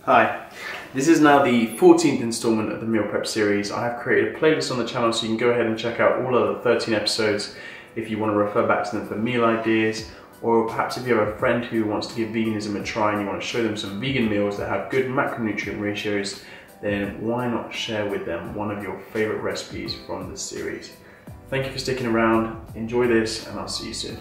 Hi, this is now the 14th installment of the meal prep series. I have created a playlist on the channel so you can go ahead and check out all of the 13 episodes if you want to refer back to them for meal ideas, or perhaps if you have a friend who wants to give veganism a try and you want to show them some vegan meals that have good macronutrient ratios, then why not share with them one of your favorite recipes from this series. Thank you for sticking around, enjoy this, and I'll see you soon.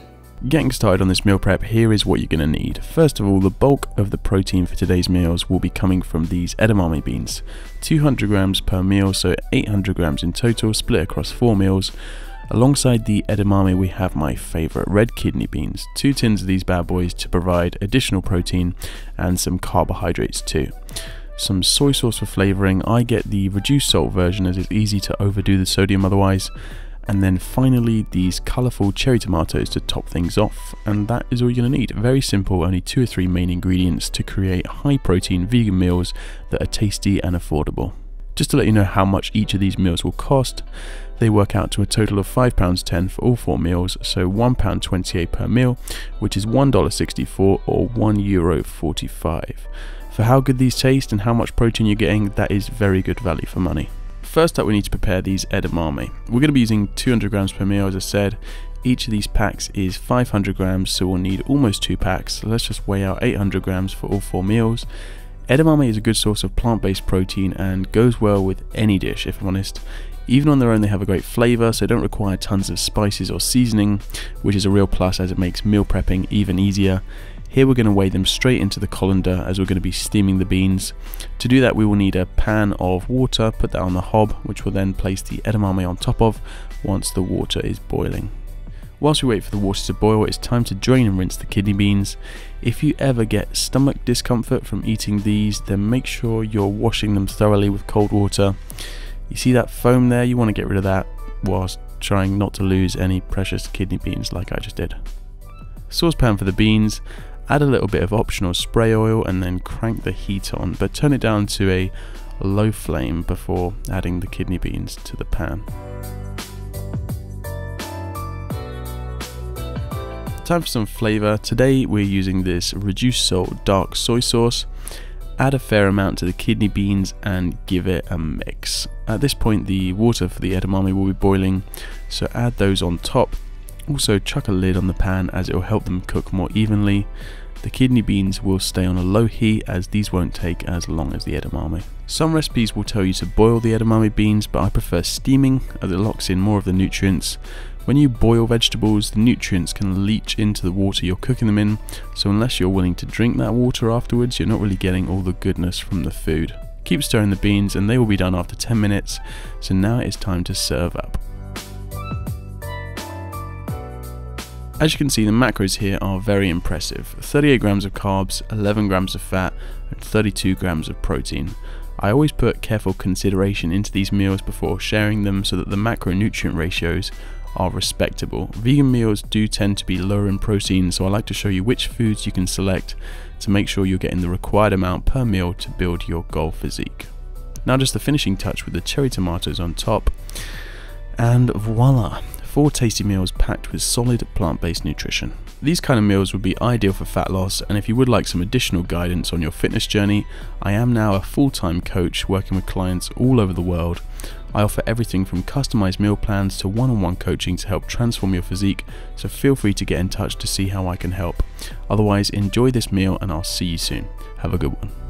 Getting started on this meal prep, here is what you're going to need. First of all, the bulk of the protein for today's meals will be coming from these edamame beans. 200 grams per meal, so 800 grams in total, split across 4 meals. Alongside the edamame, we have my favourite red kidney beans. 2 tins of these bad boys to provide additional protein and some carbohydrates too. Some soy sauce for flavouring. I get the reduced salt version as it's easy to overdo the sodium otherwise. And then finally these colourful cherry tomatoes to top things off, and that is all you're going to need. Very simple, only 2 or 3 main ingredients to create high protein vegan meals that are tasty and affordable. Just to let you know how much each of these meals will cost, they work out to a total of £5.10 for all 4 meals, so £1.28 per meal, which is $1.64 or €1.45. For how good these taste and how much protein you're getting, that is very good value for money. First up, we need to prepare these edamame. We're going to be using 200 grams per meal, as I said. Each of these packs is 500 grams, so we'll need almost 2 packs. So let's just weigh out 800 grams for all 4 meals. Edamame is a good source of plant-based protein and goes well with any dish, if I'm honest. Even on their own, they have a great flavour, so don't require tons of spices or seasoning, which is a real plus as it makes meal prepping even easier. Here we're going to weigh them straight into the colander as we're going to be steaming the beans. To do that, we will need a pan of water, put that on the hob, which we'll then place the edamame on top of once the water is boiling. Whilst we wait for the water to boil, it's time to drain and rinse the kidney beans. If you ever get stomach discomfort from eating these, then make sure you're washing them thoroughly with cold water. You see that foam there? You want to get rid of that whilst trying not to lose any precious kidney beans like I just did. Saucepan for the beans. Add a little bit of optional spray oil and then crank the heat on, but turn it down to a low flame before adding the kidney beans to the pan. Time for some flavour. Today we're using this reduced salt dark soy sauce. Add a fair amount to the kidney beans and give it a mix. At this point the water for the edamame will be boiling, so add those on top. Also chuck a lid on the pan as it will help them cook more evenly. The kidney beans will stay on a low heat as these won't take as long as the edamame. Some recipes will tell you to boil the edamame beans, but I prefer steaming as it locks in more of the nutrients. When you boil vegetables, the nutrients can leach into the water you're cooking them in, so unless you're willing to drink that water afterwards, you're not really getting all the goodness from the food. Keep stirring the beans and they will be done after 10 minutes, so now it's time to serve up. As you can see, the macros here are very impressive. 38 grams of carbs, 11 grams of fat, and 32 grams of protein. I always put careful consideration into these meals before sharing them so that the macronutrient ratios are respectable. Vegan meals do tend to be lower in protein, so I like to show you which foods you can select to make sure you're getting the required amount per meal to build your goal physique. Now just the finishing touch with the cherry tomatoes on top, and voila! 4 tasty meals packed with solid plant-based nutrition. These kind of meals would be ideal for fat loss, and if you would like some additional guidance on your fitness journey, I am now a full-time coach working with clients all over the world. I offer everything from customized meal plans to one-on-one coaching to help transform your physique, so feel free to get in touch to see how I can help. Otherwise, enjoy this meal and I'll see you soon. Have a good one.